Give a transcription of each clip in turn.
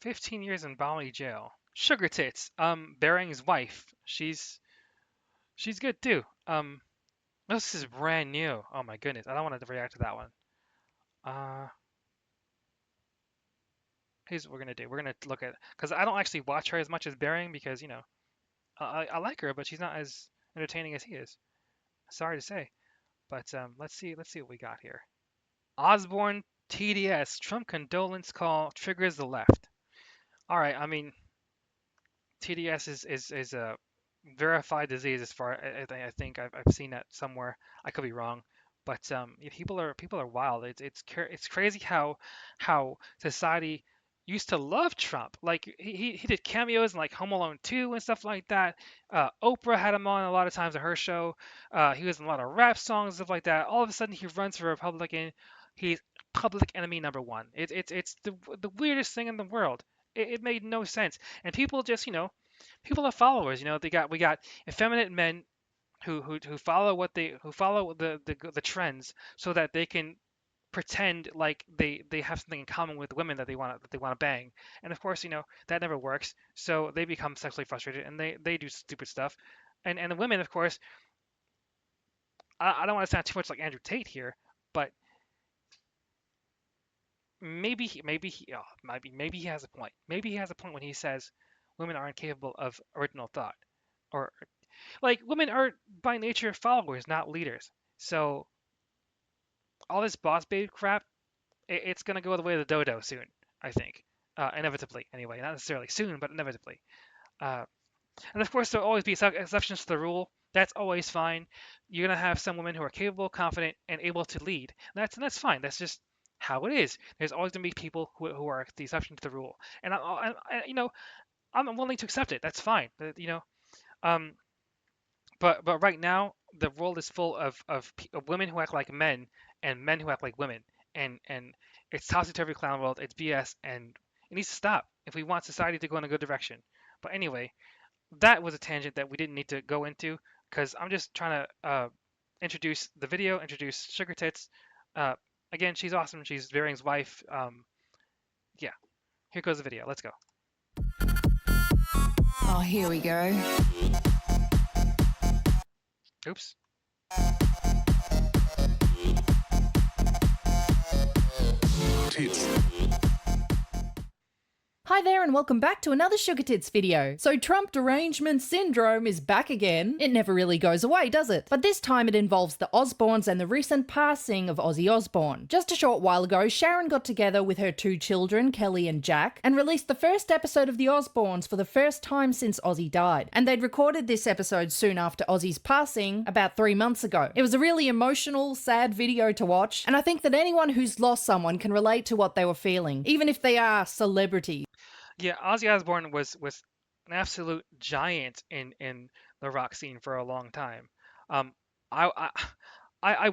15 years in Bali jail. Sugar Tits, Bering's wife. She's good too. This is brand new. Oh my goodness, I don't want to react to that one. Uh, Here's what we're gonna do. We're gonna look at because I don't actually watch her as much as Bering because I like her, but she's not as entertaining as he is. Sorry to say, but let's see what we got here. Osborne TDS Trump condolence call triggers the left. All right, I mean TDS is a verified disease as far I think I've seen that somewhere. I could be wrong, but people are wild. It's crazy how society used to love Trump. Like he did cameos in like Home Alone 2 and stuff like that. Oprah had him on a lot of times at her show. He was in a lot of rap songs and stuff like that. All of a sudden he runs for Republican. He's public enemy number one. It's the weirdest thing in the world. It made no sense, and people just people are followers. We got effeminate men who follow the trends so that they can pretend like they have something in common with women that they want to bang. And of course, that never works. So they become sexually frustrated and they do stupid stuff. And the women, of course, I don't want to sound too much like Andrew Tate here, but maybe he has a point. Maybe he has a point when he says women are incapable of original thought, or like women are by nature followers, not leaders. So all this boss babe crap, it's gonna go the way of the dodo soon, I think. Inevitably, anyway. Not necessarily soon, but inevitably. Uh, and of course, there'll always be exceptions to the rule. That's always fine. You're gonna have some women who are capable, confident, and able to lead. And that's fine. That's just how it is. There's always gonna be people who are the exception to the rule, and I'm willing to accept it. That's fine. Um, but right now the world is full of women who act like men and men who act like women, and it's topsy-turvy clown world. It's BS, and it needs to stop if we want society to go in a good direction. But anyway, that was a tangent that we didn't need to go into because I'm just trying to introduce the video, introduce Sugar Tits. uh, Again, she's awesome. She's Varing's wife. Yeah, here goes the video. Let's go. Oh, here we go. Oops. Tits. Hi there and welcome back to another Sugar Tits video. So Trump derangement syndrome is back again. It never really goes away, does it? But this time it involves the Osbournes and the recent passing of Ozzy Osbourne. Just a short while ago, Sharon got together with her two children, Kelly and Jack, and released the first episode of the Osbournes for the first time since Ozzy died. And they'd recorded this episode soon after Ozzy's passing, about 3 months ago. It was a really emotional, sad video to watch, and I think that anyone who's lost someone can relate to what they were feeling, even if they are celebrities. Yeah, Ozzy Osbourne was an absolute giant in the rock scene for a long time. Um, I I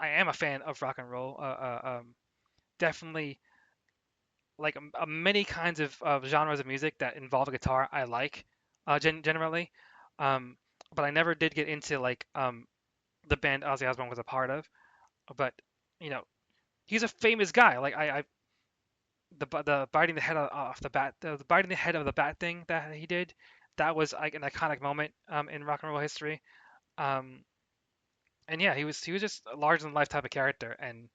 am a fan of rock and roll. Definitely like many kinds of genres of music that involve a guitar. I like generally, um, but I never did get into like the band Ozzy Osbourne was a part of. But you know, he's a famous guy. Like the biting the head off the bat, the biting the head of the bat thing that he did, that was like an iconic moment in rock and roll history. Um, and yeah, he was just a larger than life type of character, and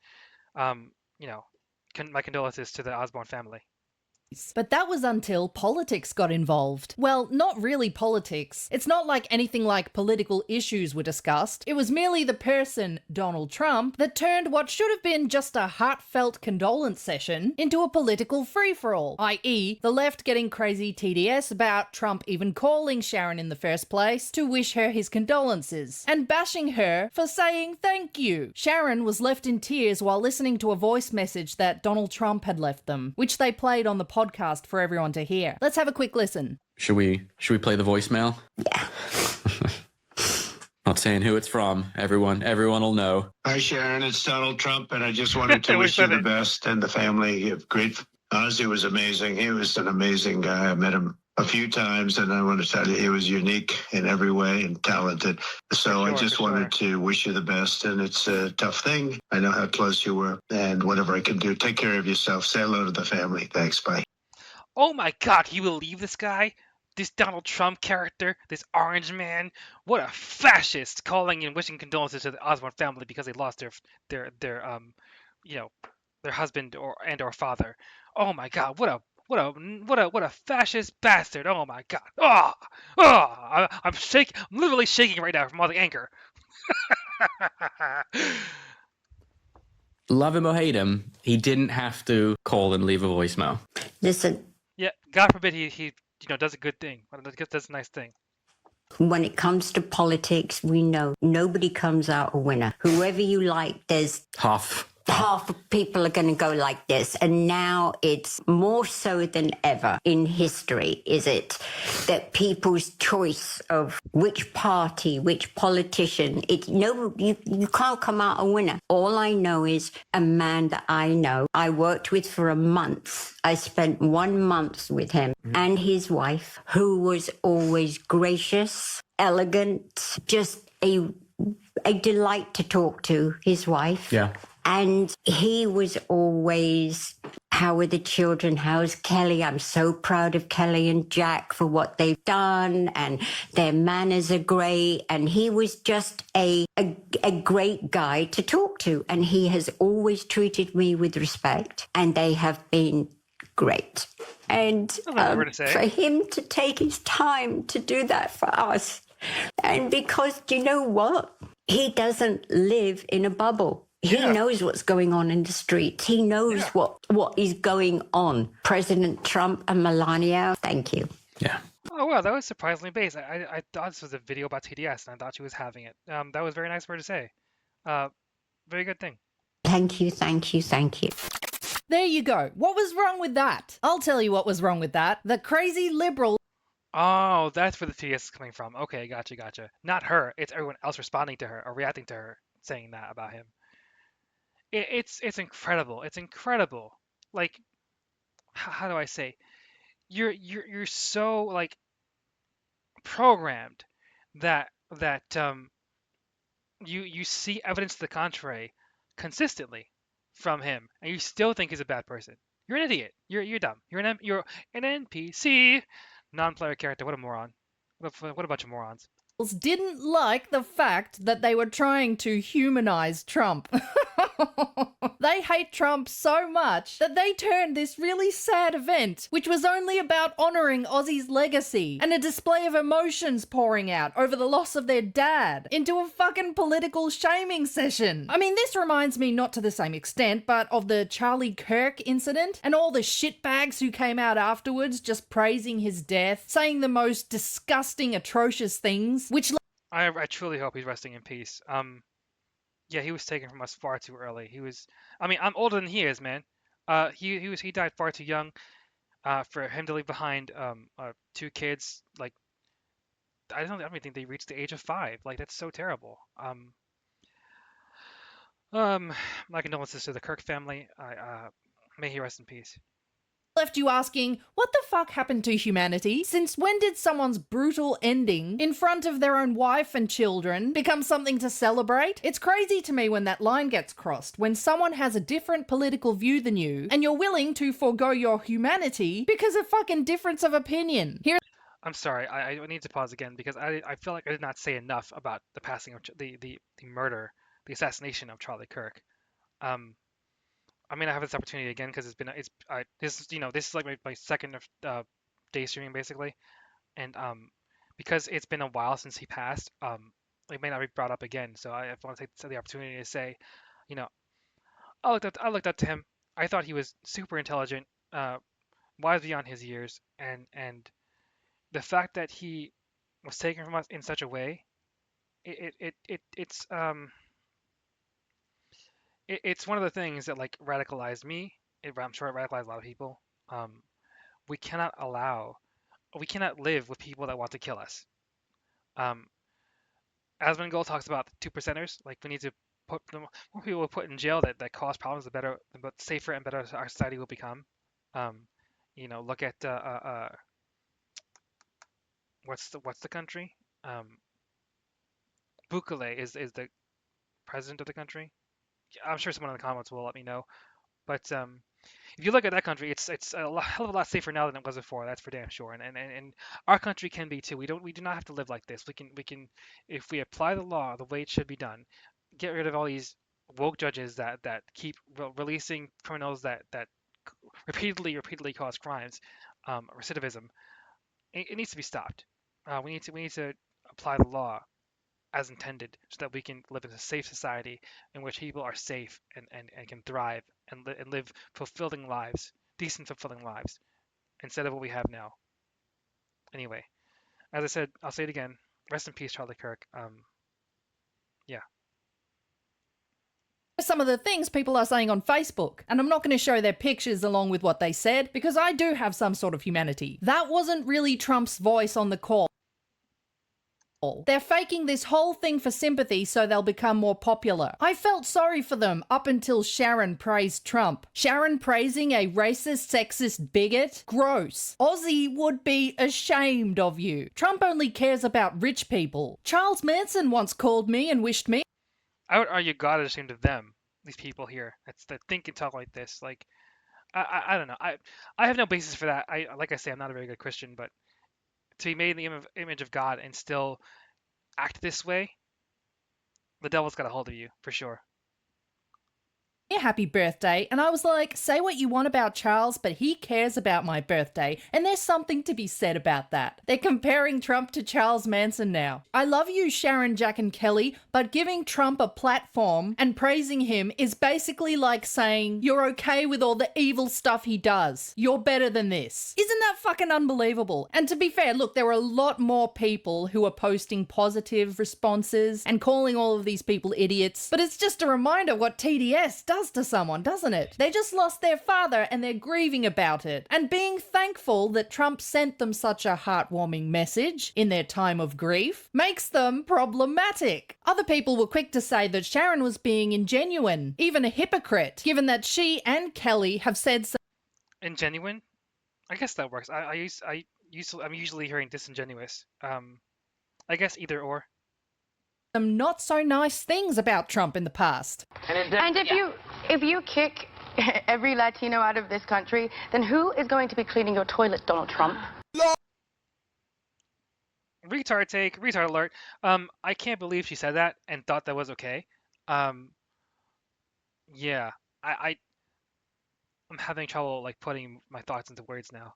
um, you know, my condolences to the Osborne family. But that was until politics got involved. Well, not really politics. It's not like anything like political issues were discussed. It was merely the person, Donald Trump, that turned what should have been just a heartfelt condolence session into a political free-for-all, i.e. the left getting crazy TDS about Trump even calling Sharon in the first place to wish her his condolences, and bashing her for saying thank you. Sharon was left in tears while listening to a voice message that Donald Trump had left them, which they played on the podcast for everyone to hear. Let's have a quick listen. Should we play the voicemail? Yeah. Not saying who it's from. Everyone will know. Hi, Sharon. It's Donald Trump, and I just wanted to wish you the best and the family. You have great. Ozzy was amazing. He was an amazing guy. I met him a few times, and I want to tell you, he was unique in every way and talented. So I just wanted to wish you the best, and it's a tough thing. I know how close you were, and whatever I can do, take care of yourself. Say hello to the family. Thanks. Bye. Oh my God, he will leave this guy? This Donald Trump character, this orange man, what a fascist! Calling and wishing condolences to the Osborne family because they lost their you know, their husband or father. Oh my God, what a fascist bastard! Oh my God! I'm shaking. I'm literally shaking right now from all the anger. Love him or hate him, he didn't have to call and leave a voicemail. Listen, Yeah, God forbid he does a good thing. Does a nice thing. when it comes to politics, we know nobody comes out a winner. Whoever you like, there's Half. half of people are going to go like this. And now it's more so than ever in history, is it, that people's choice of which party, which politician, you can't come out a winner. All I know is a man that I know, I worked with for a month. I spent 1 month with him and his wife, who was always gracious, elegant, just a delight to talk to, his wife. Yeah. And he was always, how are the children? How's Kelly? I'm so proud of Kelly and Jack for what they've done, and their manners are great. And he was just a great guy to talk to. And he has always treated me with respect, and they have been great. And for him to take his time to do that for us. And because, do you know what? He doesn't live in a bubble. He knows what's going on in the streets. He knows what is going on. President Trump and Melania, thank you. Yeah. Oh wow, that was surprisingly based. I thought this was a video about TDS, and I thought she was having it. That was very nice of her to say. Very good thing. Thank you, thank you, thank you. There you go. What was wrong with that? I'll tell you what was wrong with that. The crazy liberal. Oh, that's where the TDS is coming from. Okay, gotcha. Not her. It's everyone else responding to her or reacting to her saying that about him. It's incredible. It's incredible. Like, how do I say? You're so like programmed that you see evidence to the contrary consistently from him, and you still think he's a bad person. You're an idiot. You're dumb. You're an NPC, non-player character. What a moron. What a bunch of morons. Didn't like the fact that they were trying to humanize Trump. They hate Trump so much that they turned this really sad event, which was only about honoring Ozzy's legacy and a display of emotions pouring out over the loss of their dad, into a fucking political shaming session. I mean, this reminds me, not to the same extent, but of the Charlie Kirk incident and all the shitbags who came out afterwards just praising his death, saying the most disgusting, atrocious things, which I truly hope he's resting in peace. Yeah, he was taken from us far too early. I mean, I'm older than he is, man. He died far too young. For him to leave behind 2 kids, like I don't even think they reached the age of 5. Like that's so terrible. My condolences to the Kirk family. May he rest in peace. left you asking, what the fuck happened to humanity? Since when did someone's brutal ending in front of their own wife and children become something to celebrate? It's crazy to me when that line gets crossed, when someone has a different political view than you, and you're willing to forego your humanity because of fucking difference of opinion. I'm sorry, I need to pause again because I feel like I did not say enough about the passing of the murder, the assassination of Charlie Kirk. I mean, I have this opportunity again because this is like my second day streaming basically, and because it's been a while since he passed, it may not be brought up again. So I want to take the opportunity to say, you know, I looked up to him. I thought he was super intelligent, wise beyond his years, and the fact that he was taken from us in such a way, it's one of the things that like radicalized me. I'm sure it radicalized a lot of people. Um, we cannot allow, we cannot live with people that want to kill us. Um, Asmongold talks about the 2%ers. Like we need to put more people put in jail that cause problems. The safer and better our society will become. Um, look at what's the country? Bukele is the president of the country. I'm sure someone in the comments will let me know. But if you look at that country, it's hell of a lot safer now than it was before. That's for damn sure. And our country can be too. We do not have to live like this. We can if we apply the law the way it should be done, get rid of all these woke judges that keep releasing criminals that repeatedly cause crimes, recidivism. It needs to be stopped. We need to apply the law as intended so that we can live in a safe society in which people are safe and can thrive and live fulfilling lives, decent fulfilling lives, instead of what we have now. Anyway, as I said, I'll say it again. Rest in peace, Charlie Kirk. Yeah. Some of the things people are saying on Facebook, and I'm not going to show their pictures along with what they said because I do have some sort of humanity. That wasn't really Trump's voice on the call. They're faking this whole thing for sympathy so they'll become more popular. I felt sorry for them up until Sharon praised Trump. Sharon praising a racist, sexist bigot? Gross. Aussie would be ashamed of you. Trump only cares about rich people. Charles Manson once called me and wished me. I would argue God is ashamed of them, these people here that think and talk like this. Like, I don't know. I have no basis for that. Like I say, I'm not a very good Christian, but to be made in the image of God and still act this way, the devil's got a hold of you for sure. Happy birthday, and I was like, say what you want about Charles, but he cares about my birthday, and there's something to be said about that. They're comparing Trump to Charles Manson now. I love you, Sharon, Jack, and Kelly, but giving Trump a platform and praising him is basically like saying you're okay with all the evil stuff he does. You're better than this. Isn't that fucking unbelievable? And to be fair, look, there were a lot more people who are posting positive responses and calling all of these people idiots, but it's just a reminder what TDS does to someone, doesn't it? They just lost their father and they're grieving about it. And being thankful that Trump sent them such a heartwarming message in their time of grief makes them problematic. Other people were quick to say that Sharon was being ingenuine, even a hypocrite, given that she and Kelly have said so. Ingenuine? I guess that works. I'm usually hearing disingenuous. I guess either or. Some not so nice things about Trump in the past. And if you kick every Latino out of this country, then who is going to be cleaning your toilet, Donald Trump? Retard take, retard alert. I can't believe she said that and thought that was okay. Yeah, I'm having trouble like putting my thoughts into words now.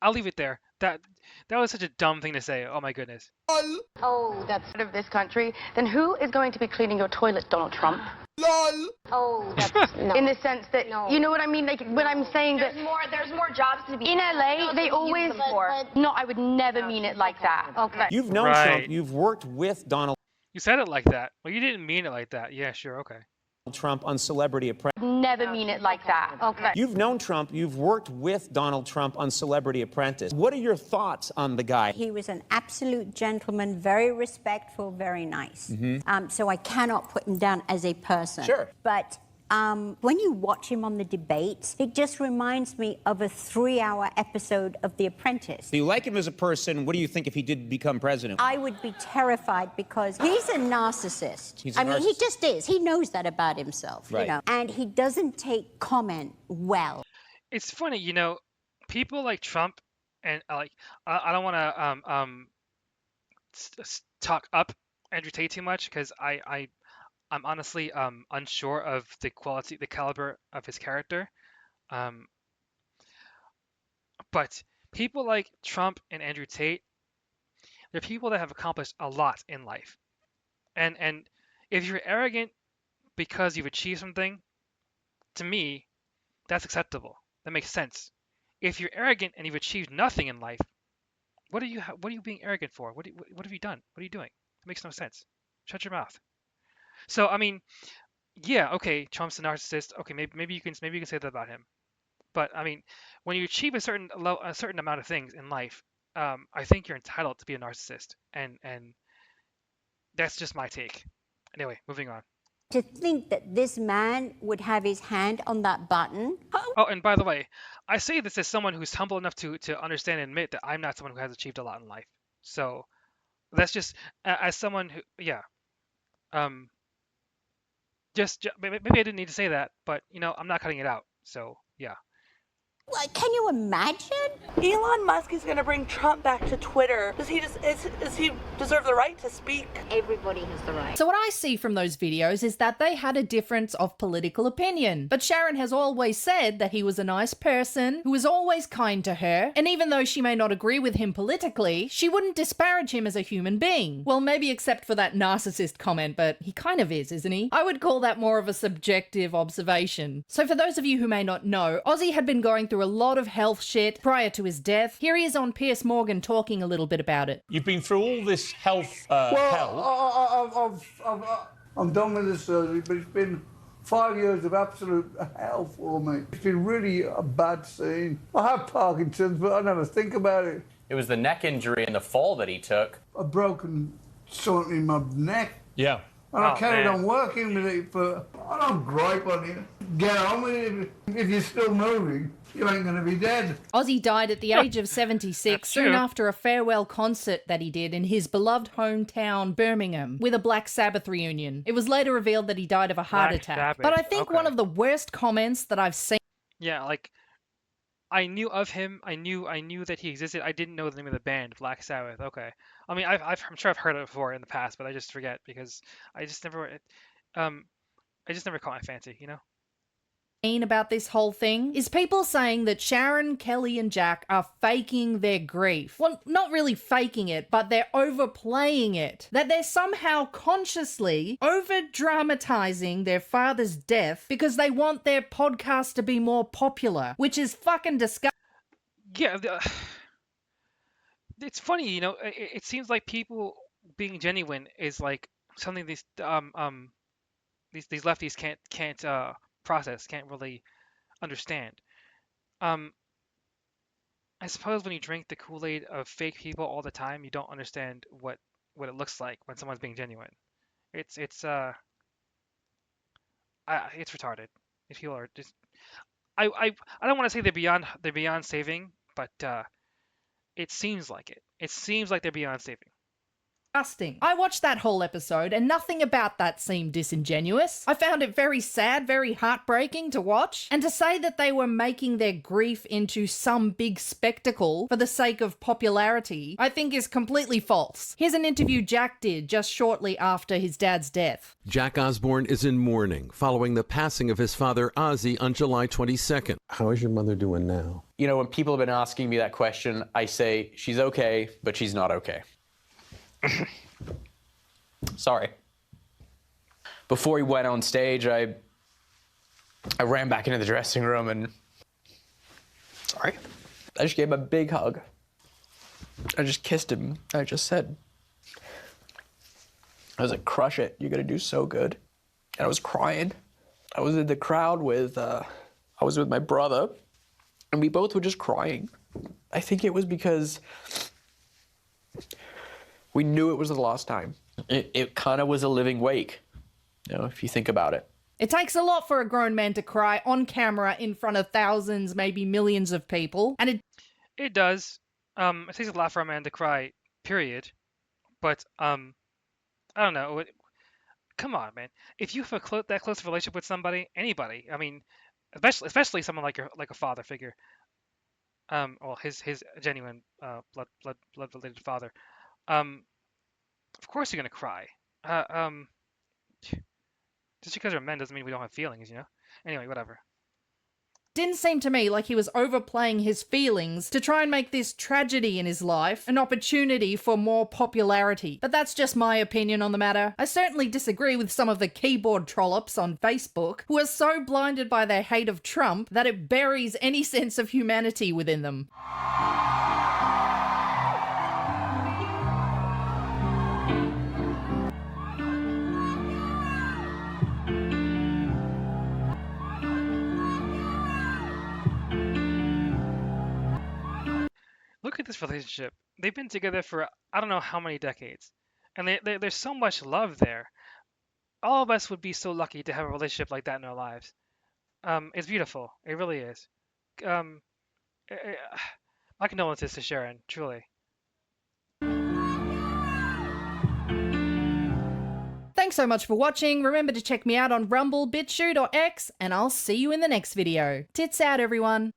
I'll leave it there. That was such a dumb thing to say. Oh my goodness. Oh, that's out of this country. Then who is going to be cleaning your toilet, Donald Trump? LOL. Oh, that's no. In the sense that you know what I mean. Like when I'm saying there's more jobs to be in LA, they always. No, I would never mean it like that. Okay. You've known Right. Trump. You've worked with Donald You said it like that. Well, you didn't mean it like that. Yeah, sure, okay. Trump on Celebrity Apprentice. Never mean it like that. Okay. You've known Trump. You've worked with Donald Trump on Celebrity Apprentice. What are your thoughts on the guy? He was an absolute gentleman, very respectful, very nice. So I cannot put him down as a person. Sure. But when you watch him on the debates, it just reminds me of a 3-hour episode of The Apprentice. Do you like him as a person? What do you think if he did become president? I would be terrified because he's a narcissist. He's a I mean, he narcissist. just is. He knows that about himself, Right. you know. And he doesn't take comment well. It's funny, people like Trump and I don't want to talk up Andrew Tate too much because I'm honestly unsure of the caliber of his character. But people like Trump and Andrew Tate, they're people that have accomplished a lot in life. And if you're arrogant because you've achieved something, to me, that's acceptable. That makes sense. If you're arrogant and you've achieved nothing in life, what are you being arrogant for? What have you done? What are you doing? It makes no sense. Shut your mouth. So I mean, yeah, okay, Trump's a narcissist. Okay, maybe you can say that about him. But I mean, when you achieve a certain amount of things in life, I think you're entitled to be a narcissist, and that's just my take. Anyway, moving on. To think that this man would have his hand on that button. Oh, and by the way, I say this as someone who's humble enough to understand and admit that I'm not someone who has achieved a lot in life. So that's just as someone who, yeah. Just maybe I didn't need to say that, but I'm not cutting it out. So Yeah. Like, can you imagine? Elon Musk is going to bring Trump back to Twitter. Does he deserve the right to speak? Everybody has the right. So what I see from those videos is that they had a difference of political opinion. But Sharon has always said that he was a nice person who was always kind to her. And even though she may not agree with him politically, she wouldn't disparage him as a human being. Well, maybe except for that narcissist comment, but he kind of is, isn't he? I would call that more of a subjective observation. So for those of you who may not know, Ozzy had been going through a lot of health shit prior to his death. Here he is on Piers Morgan talking a little bit about it. You've been through all this health hell. I'm done with the surgery, but it's been 5 years of absolute hell for me. It's been really a bad scene. I have Parkinson's, but I never think about it. It was the neck injury and the fall that he took. A broken something in my neck. Yeah. And I carried on working with it for... I don't gripe on you. Get on with it. If you're still moving, you ain't going to be dead. Ozzy died at the age of 76 soon after a farewell concert that he did in his beloved hometown, Birmingham, with a Black Sabbath reunion. It was later revealed that he died of a heart attack. But I think one of the worst comments that I've seen... Yeah, like, I knew of him. I knew that he existed. I didn't know the name of the band, Black Sabbath. Okay. I mean, I'm sure I've heard it before in the past, but I just forget because I just never caught my fancy, you know? About this whole thing is people saying that Sharon, Kelly, and Jack are faking their grief. Well, not really faking it, but they're overplaying it. That they're somehow consciously over-dramatizing their father's death because they want their podcast to be more popular, which is fucking disgusting. Yeah, it's funny, you know. It seems like people being genuine is like something these lefties can't process, can't really understand. I suppose when you drink the Kool-Aid of fake people all the time, you don't understand what it looks like when someone's being genuine. It's retarded. If people are just, I don't want to say they're beyond saving, but it seems like it. It seems like they're beyond saving. I watched that whole episode and nothing about that seemed disingenuous. I found it very sad, very heartbreaking to watch. And to say that they were making their grief into some big spectacle for the sake of popularity, I think is completely false. Here's an interview Jack did just shortly after his dad's death. Jack Osbourne is in mourning following the passing of his father Ozzy on July 22nd. How is your mother doing now? You know, when people have been asking me that question, I say she's okay, but she's not okay. Sorry. Before he went on stage, I ran back into the dressing room and I just gave him a big hug. I just kissed him. I just said, I was like, crush it. You're gonna do so good. And I was crying. I was in the crowd with my brother and we both were just crying. I think it was because we knew it was the last time. It kind of was a living wake, you know, if you think about it. It takes a lot for a grown man to cry on camera in front of thousands, maybe millions of people, and it does. It takes a lot for a man to cry, period. But I don't know. Come on, man. If you have that close relationship with somebody, anybody, I mean, especially someone like a father figure, well, his genuine blood related father. Of course you're gonna cry. Just because we're men doesn't mean we don't have feelings, you know? Anyway, whatever. Didn't seem to me like he was overplaying his feelings to try and make this tragedy in his life an opportunity for more popularity. But that's just my opinion on the matter. I certainly disagree with some of the keyboard trollops on Facebook who are so blinded by their hate of Trump that it buries any sense of humanity within them. Look at this relationship. They've been together for I don't know how many decades, and there's so much love there. All of us would be so lucky to have a relationship like that in our lives. It's beautiful. It really is. My condolences to Sharon, truly. Thanks Thanks so much for watching. Remember to check me out on Rumble, BitChute, or X, and I'll see you in the next video. Tits out, everyone.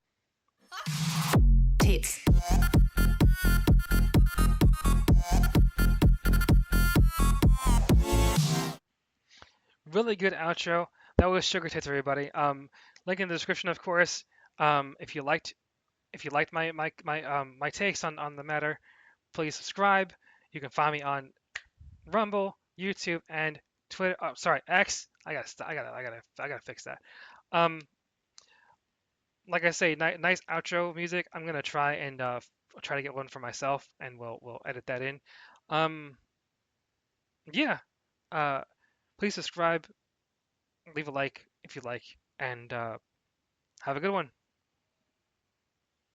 Tits. Really good outro. That was Sugar Tits, everybody. Link in the description, of course. If you liked my takes on the matter, please subscribe. You can find me on Rumble, YouTube, and Twitter. Oh, sorry, X. I gotta fix that. Um, like I say, nice outro music. I'm gonna try and try to get one for myself, and we'll edit that in. Um, yeah. Uh, please subscribe, leave a like if you like, and have a good one.